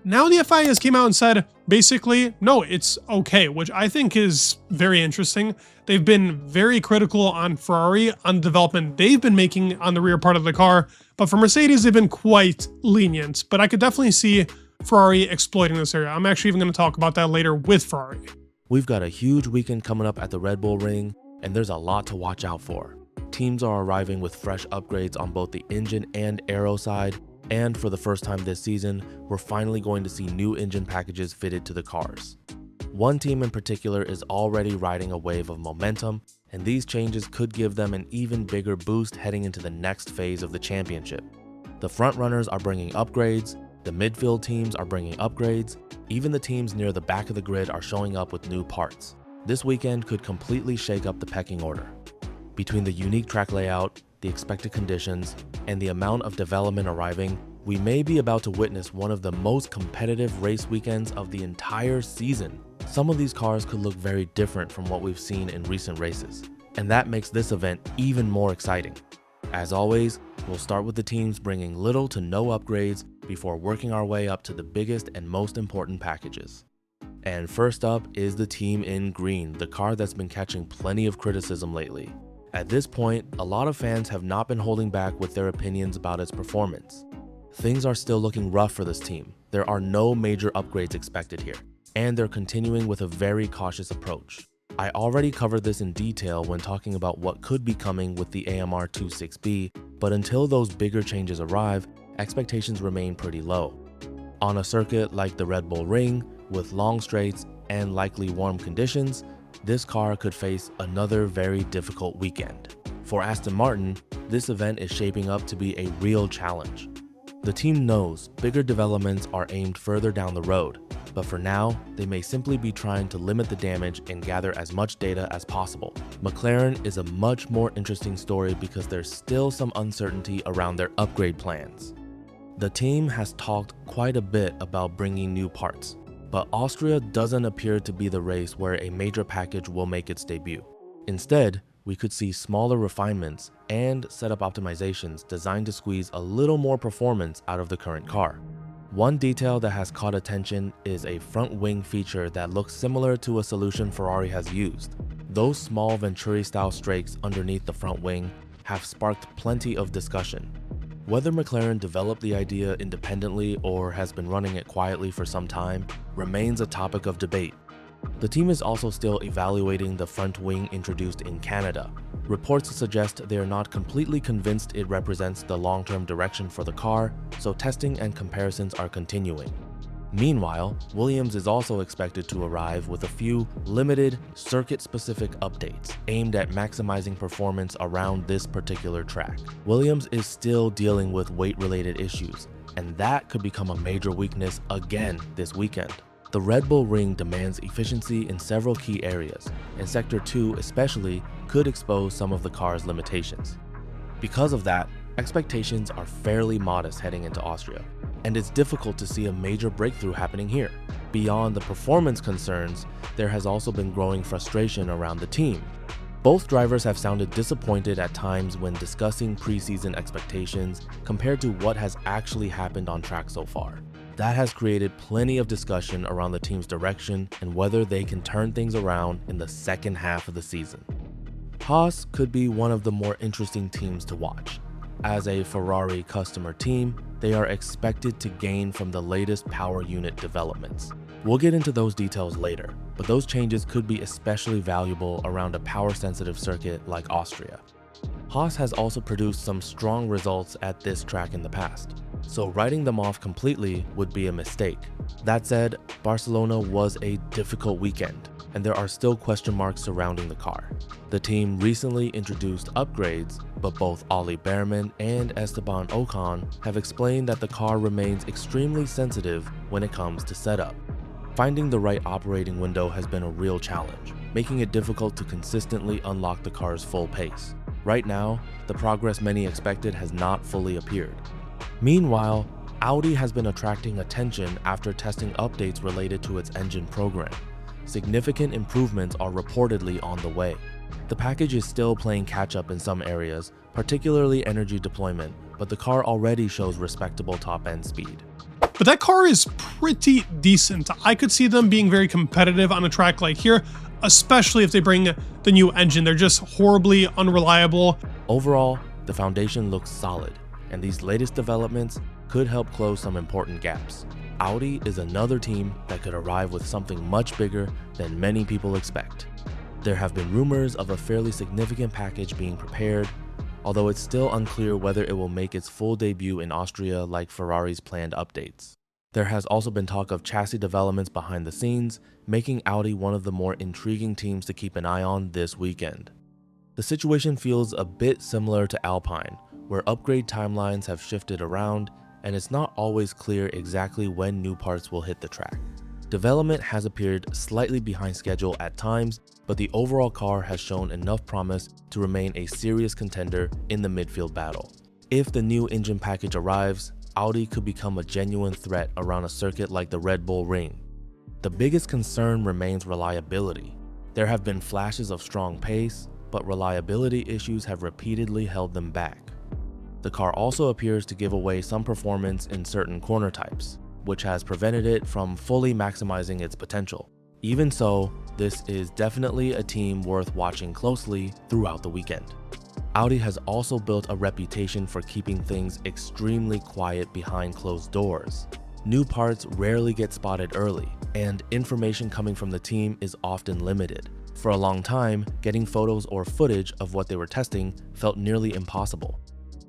Now the FIA has came out and said, basically, no, it's okay, which I think is very interesting. They've been very critical on Ferrari, on the development they've been making on the rear part of the car, but for Mercedes, they've been quite lenient. But I could definitely see Ferrari exploiting this area. I'm actually even going to talk about that later with Ferrari. We've got a huge weekend coming up at the Red Bull Ring, and there's a lot to watch out for. Teams are arriving with fresh upgrades on both the engine and aero side, and for the first time this season, we're finally going to see new engine packages fitted to the cars. One team in particular is already riding a wave of momentum, and these changes could give them an even bigger boost heading into the next phase of the championship. The frontrunners are bringing upgrades, the midfield teams are bringing upgrades, even the teams near the back of the grid are showing up with new parts. This weekend could completely shake up the pecking order. Between the unique track layout, the expected conditions, and the amount of development arriving, we may be about to witness one of the most competitive race weekends of the entire season. Some of these cars could look very different from what we've seen in recent races, and that makes this event even more exciting. As always, we'll start with the teams bringing little to no upgrades before working our way up to the biggest and most important packages. And first up is the team in green, the car that's been catching plenty of criticism lately. At this point, a lot of fans have not been holding back with their opinions about its performance. Things are still looking rough for this team. There are no major upgrades expected here, and they're continuing with a very cautious approach. I already covered this in detail when talking about what could be coming with the AMR 26B, but until those bigger changes arrive, expectations remain pretty low. On a circuit like the Red Bull Ring, with long straights and likely warm conditions, this car could face another very difficult weekend. For Aston Martin, this event is shaping up to be a real challenge. The team knows bigger developments are aimed further down the road, but for now, they may simply be trying to limit the damage and gather as much data as possible. McLaren is a much more interesting story because there's still some uncertainty around their upgrade plans. The team has talked quite a bit about bringing new parts, but Austria doesn't appear to be the race where a major package will make its debut. Instead, we could see smaller refinements and setup optimizations designed to squeeze a little more performance out of the current car. One detail that has caught attention is a front wing feature that looks similar to a solution Ferrari has used. Those small Venturi-style strakes underneath the front wing have sparked plenty of discussion. Whether McLaren developed the idea independently or has been running it quietly for some time remains a topic of debate. The team is also still evaluating the front wing introduced in Canada. Reports suggest they are not completely convinced it represents the long-term direction for the car, so testing and comparisons are continuing. Meanwhile, Williams is also expected to arrive with a few limited, circuit-specific updates aimed at maximizing performance around this particular track. Williams is still dealing with weight-related issues, and that could become a major weakness again this weekend. The Red Bull Ring demands efficiency in several key areas, and Sector 2 especially could expose some of the car's limitations. Because of that, expectations are fairly modest heading into Austria, and it's difficult to see a major breakthrough happening here. Beyond the performance concerns, there has also been growing frustration around the team. Both drivers have sounded disappointed at times when discussing preseason expectations compared to what has actually happened on track so far. That has created plenty of discussion around the team's direction and whether they can turn things around in the second half of the season. Haas could be one of the more interesting teams to watch. As a Ferrari customer team, they are expected to gain from the latest power unit developments. We'll get into those details later, but those changes could be especially valuable around a power-sensitive circuit like Austria. Haas has also produced some strong results at this track in the past, so writing them off completely would be a mistake. That said, Barcelona was a difficult weekend, and there are still question marks surrounding the car. The team recently introduced upgrades, but both Ollie Behrman and Esteban Ocon have explained that the car remains extremely sensitive when it comes to setup. Finding the right operating window has been a real challenge, making it difficult to consistently unlock the car's full pace. Right now, the progress many expected has not fully appeared. Meanwhile, Audi has been attracting attention after testing updates related to its engine program. Significant improvements are reportedly on the way. The package is still playing catch-up in some areas, particularly energy deployment, but the car already shows respectable top-end speed. but that car is pretty decent. I could see them being very competitive on a track like here, especially if they bring the new engine. They're just horribly unreliable. Overall, the foundation looks solid, and these latest developments could help close some important gaps. Audi is another team that could arrive with something much bigger than many people expect. There have been rumors of a fairly significant package being prepared, although it's still unclear whether it will make its full debut in Austria like Ferrari's planned updates. There has also been talk of chassis developments behind the scenes, making Audi one of the more intriguing teams to keep an eye on this weekend. The situation feels a bit similar to Alpine, where upgrade timelines have shifted around, and it's not always clear exactly when new parts will hit the track. Development has appeared slightly behind schedule at times, but the overall car has shown enough promise to remain a serious contender in the midfield battle. If the new engine package arrives, Audi could become a genuine threat around a circuit like the Red Bull Ring. The biggest concern remains reliability. There have been flashes of strong pace, but reliability issues have repeatedly held them back. The car also appears to give away some performance in certain corner types, which has prevented it from fully maximizing its potential. Even so, this is definitely a team worth watching closely throughout the weekend. Audi has also built a reputation for keeping things extremely quiet behind closed doors. New parts rarely get spotted early, and information coming from the team is often limited. For a long time, getting photos or footage of what they were testing felt nearly impossible.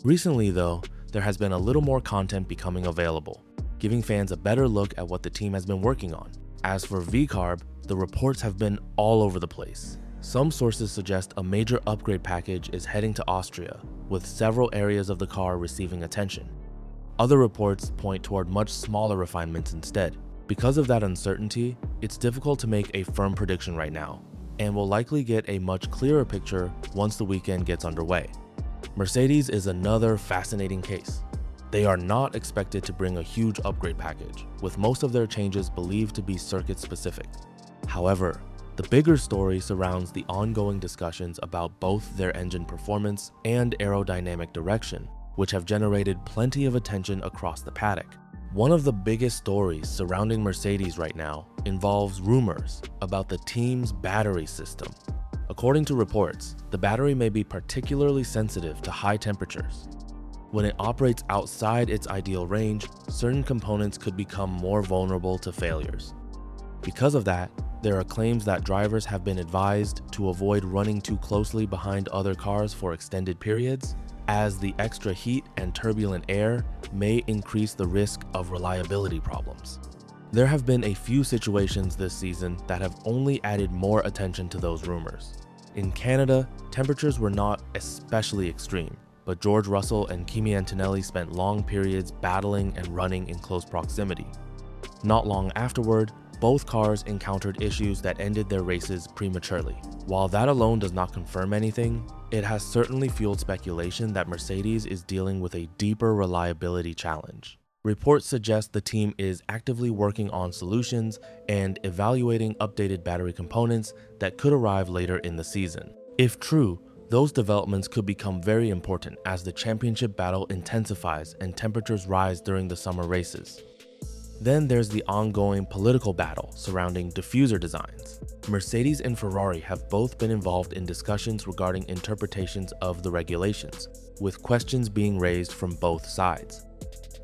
Recently though, there has been a little more content becoming available, giving fans a better look at what the team has been working on. As for VCARB, the reports have been all over the place. Some sources suggest a major upgrade package is heading to Austria, with several areas of the car receiving attention. Other reports point toward much smaller refinements instead. Because of that uncertainty, it's difficult to make a firm prediction right now, and we'll likely get a much clearer picture once the weekend gets underway. Mercedes is another fascinating case. They are not expected to bring a huge upgrade package, with most of their changes believed to be circuit specific. However, the bigger story surrounds the ongoing discussions about both their engine performance and aerodynamic direction, which have generated plenty of attention across the paddock. One of the biggest stories surrounding Mercedes right now involves rumors about the team's battery system. According to reports, the battery may be particularly sensitive to high temperatures. When it operates outside its ideal range, certain components could become more vulnerable to failures. Because of that, there are claims that drivers have been advised to avoid running too closely behind other cars for extended periods, as the extra heat and turbulent air may increase the risk of reliability problems. There have been a few situations this season that have only added more attention to those rumors. In Canada, temperatures were not especially extreme, but George Russell and Kimi Antonelli spent long periods battling and running in close proximity. Not long afterward, both cars encountered issues that ended their races prematurely. While that alone does not confirm anything, it has certainly fueled speculation that Mercedes is dealing with a deeper reliability challenge. Reports suggest the team is actively working on solutions and evaluating updated battery components that could arrive later in the season. If true, those developments could become very important as the championship battle intensifies and temperatures rise during the summer races. Then there's the ongoing political battle surrounding diffuser designs. Mercedes and Ferrari have both been involved in discussions regarding interpretations of the regulations, with questions being raised from both sides.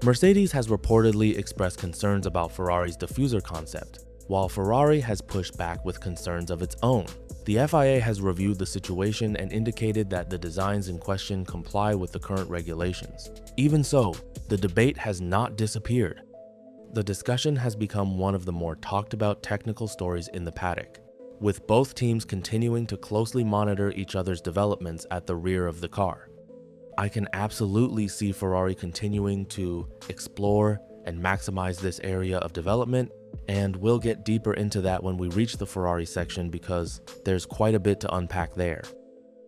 Mercedes has reportedly expressed concerns about Ferrari's diffuser concept, while Ferrari has pushed back with concerns of its own. The FIA has reviewed the situation and indicated that the designs in question comply with the current regulations. Even so, the debate has not disappeared. The discussion has become one of the more talked about technical stories in the paddock, with both teams continuing to closely monitor each other's developments at the rear of the car. I can absolutely see Ferrari continuing to explore and maximize this area of development, and we'll get deeper into that when we reach the Ferrari section because there's quite a bit to unpack there.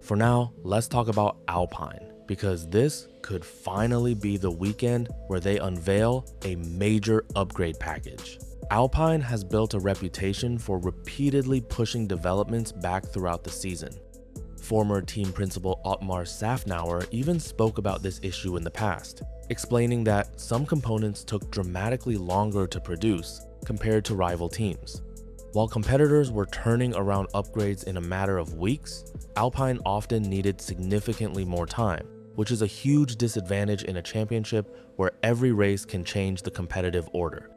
For now, let's talk about Alpine, because this could finally be the weekend where they unveil a major upgrade package. Alpine has built a reputation for repeatedly pushing developments back throughout the season. Former team principal Otmar Safnauer even spoke about this issue in the past, explaining that some components took dramatically longer to produce compared to rival teams. While competitors were turning around upgrades in a matter of weeks, Alpine often needed significantly more time, which is a huge disadvantage in a championship where every race can change the competitive order.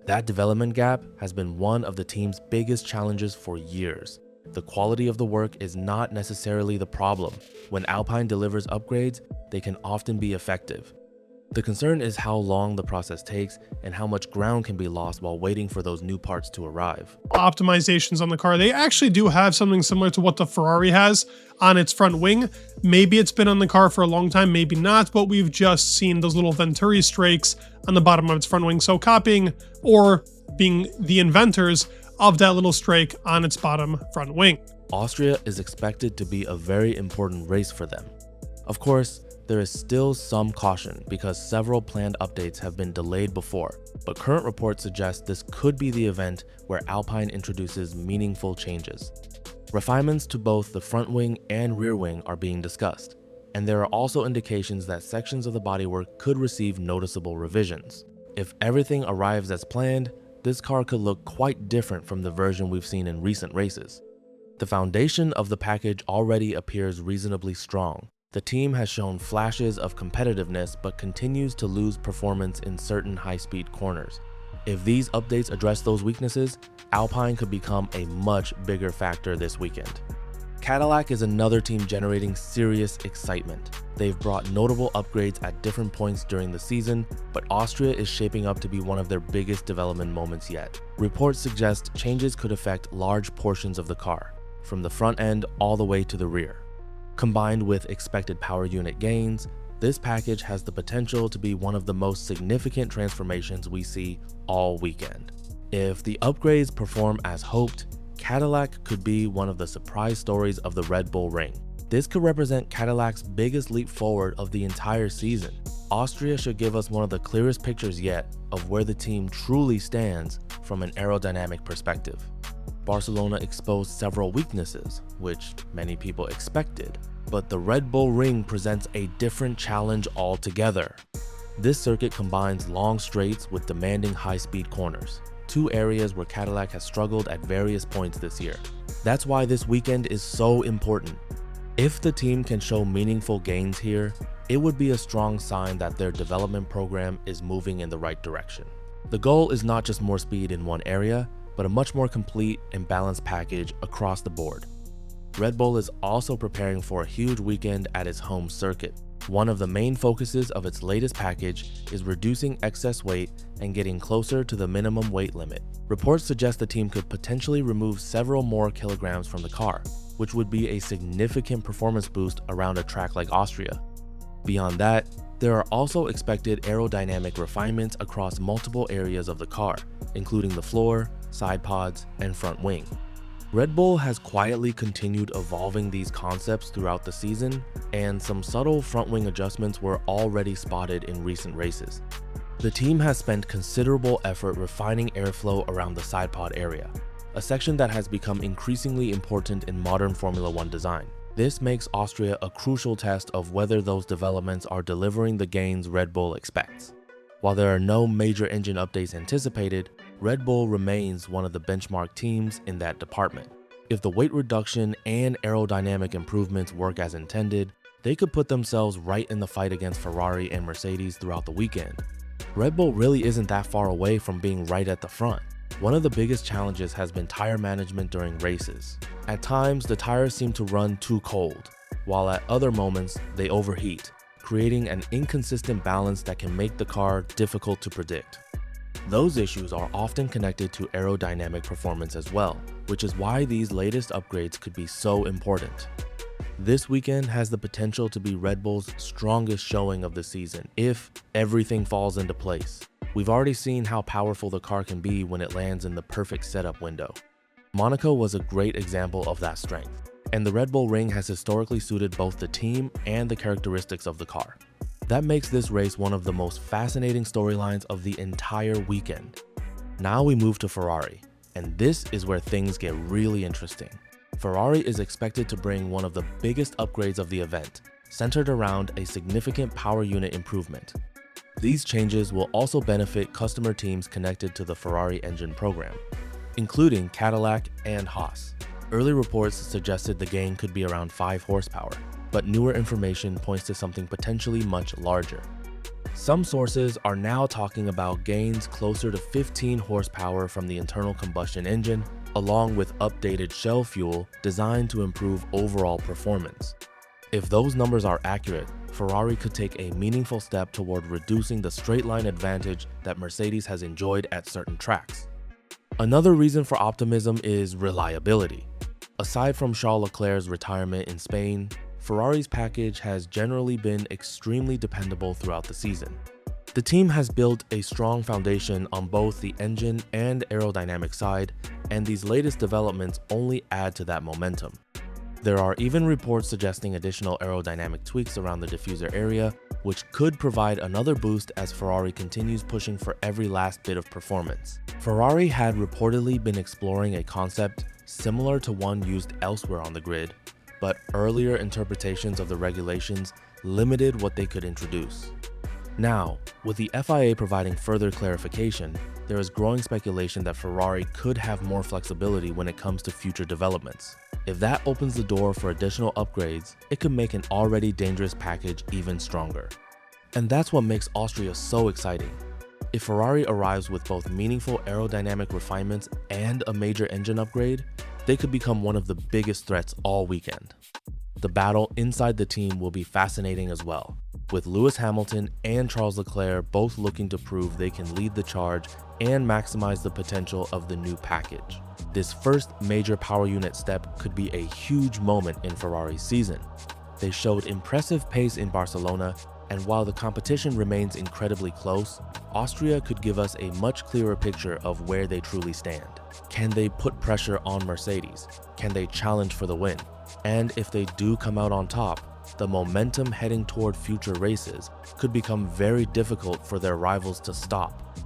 That development gap has been one of the team's biggest challenges for years. The quality of the work is not necessarily the problem. When Alpine delivers upgrades, they can often be effective. The concern is how long the process takes and how much ground can be lost while waiting for those new parts to arrive. Optimizations on the car. They actually do have something similar to what the Ferrari has on its front wing. Maybe it's been on the car for a long time, maybe not, but we've just seen those little Venturi strakes on the bottom of its front wing. So copying or being the inventors of that little strake on its bottom front wing. Austria is expected to be a very important race for them. Of course, there is still some caution because several planned updates have been delayed before, but current reports suggest this could be the event where Alpine introduces meaningful changes. Refinements to both the front wing and rear wing are being discussed, and there are also indications that sections of the bodywork could receive noticeable revisions. If everything arrives as planned, this car could look quite different from the version we've seen in recent races. The foundation of the package already appears reasonably strong. The team has shown flashes of competitiveness but continues to lose performance in certain high-speed corners. If these updates address those weaknesses, Alpine could become a much bigger factor this weekend. Cadillac is another team generating serious excitement. They've brought notable upgrades at different points during the season, but Austria is shaping up to be one of their biggest development moments yet. Reports suggest changes could affect large portions of the car, from the front end all the way to the rear. Combined with expected power unit gains, this package has the potential to be one of the most significant transformations we see all weekend. If the upgrades perform as hoped, Cadillac could be one of the surprise stories of the Red Bull Ring. This could represent Cadillac's biggest leap forward of the entire season. Austria should give us one of the clearest pictures yet of where the team truly stands from an aerodynamic perspective. Barcelona exposed several weaknesses, which many people expected, but the Red Bull Ring presents a different challenge altogether. This circuit combines long straights with demanding high-speed corners, two areas where Cadillac has struggled at various points this year. That's why this weekend is so important. If the team can show meaningful gains here, it would be a strong sign that their development program is moving in the right direction. The goal is not just more speed in one area, but a much more complete and balanced package across the board. Red Bull is also preparing for a huge weekend at its home circuit. One of the main focuses of its latest package is reducing excess weight and getting closer to the minimum weight limit. Reports suggest the team could potentially remove several more kilograms from the car, which would be a significant performance boost around a track like Austria. Beyond that, there are also expected aerodynamic refinements across multiple areas of the car, including the floor, side pods, and front wing. Red Bull has quietly continued evolving these concepts throughout the season, and some subtle front wing adjustments were already spotted in recent races. The team has spent considerable effort refining airflow around the side pod area, a section that has become increasingly important in modern Formula One design. This makes Austria a crucial test of whether those developments are delivering the gains Red Bull expects. While there are no major engine updates anticipated, Red Bull remains one of the benchmark teams in that department. If the weight reduction and aerodynamic improvements work as intended, they could put themselves right in the fight against Ferrari and Mercedes throughout the weekend. Red Bull really isn't that far away from being right at the front. One of the biggest challenges has been tire management during races. At times, the tires seem to run too cold, while at other moments, they overheat, creating an inconsistent balance that can make the car difficult to predict. Those issues are often connected to aerodynamic performance as well, which is why these latest upgrades could be so important. This weekend has the potential to be Red Bull's strongest showing of the season if everything falls into place. We've already seen how powerful the car can be when it lands in the perfect setup window. Monaco was a great example of that strength, and the Red Bull Ring has historically suited both the team and the characteristics of the car. That makes this race one of the most fascinating storylines of the entire weekend. Now we move to Ferrari, and this is where things get really interesting. Ferrari is expected to bring one of the biggest upgrades of the event, centered around a significant power unit improvement. These changes will also benefit customer teams connected to the Ferrari engine program, including Cadillac and Haas. Early reports suggested the gain could be around 5 horsepower, but newer information points to something potentially much larger. Some sources are now talking about gains closer to 15 horsepower from the internal combustion engine, along with updated shell fuel designed to improve overall performance. If those numbers are accurate, Ferrari could take a meaningful step toward reducing the straight-line advantage that Mercedes has enjoyed at certain tracks. Another reason for optimism is reliability. Aside from Charles Leclerc's retirement in Spain, Ferrari's package has generally been extremely dependable throughout the season. The team has built a strong foundation on both the engine and aerodynamic side, and these latest developments only add to that momentum. There are even reports suggesting additional aerodynamic tweaks around the diffuser area, which could provide another boost as Ferrari continues pushing for every last bit of performance. Ferrari had reportedly been exploring a concept similar to one used elsewhere on the grid, but earlier interpretations of the regulations limited what they could introduce. Now, with the FIA providing further clarification, there is growing speculation that Ferrari could have more flexibility when it comes to future developments. If that opens the door for additional upgrades, it could make an already dangerous package even stronger. And that's what makes Austria so exciting. If Ferrari arrives with both meaningful aerodynamic refinements and a major engine upgrade, they could become one of the biggest threats all weekend. The battle inside the team will be fascinating as well, with Lewis Hamilton and Charles Leclerc both looking to prove they can lead the charge and maximize the potential of the new package. This first major power unit step could be a huge moment in Ferrari's season. They showed impressive pace in Barcelona, and while the competition remains incredibly close, Austria could give us a much clearer picture of where they truly stand. Can they put pressure on Mercedes? Can they challenge for the win? And if they do come out on top, the momentum heading toward future races could become very difficult for their rivals to stop.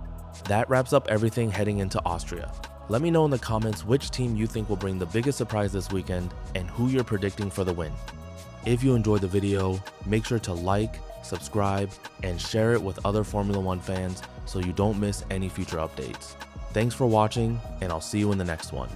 That wraps up everything heading into Austria. Let me know in the comments which team you think will bring the biggest surprise this weekend and who you're predicting for the win. If you enjoyed the video, make sure to like, subscribe, and share it with other Formula One fans so you don't miss any future updates. Thanks for watching, and I'll see you in the next one.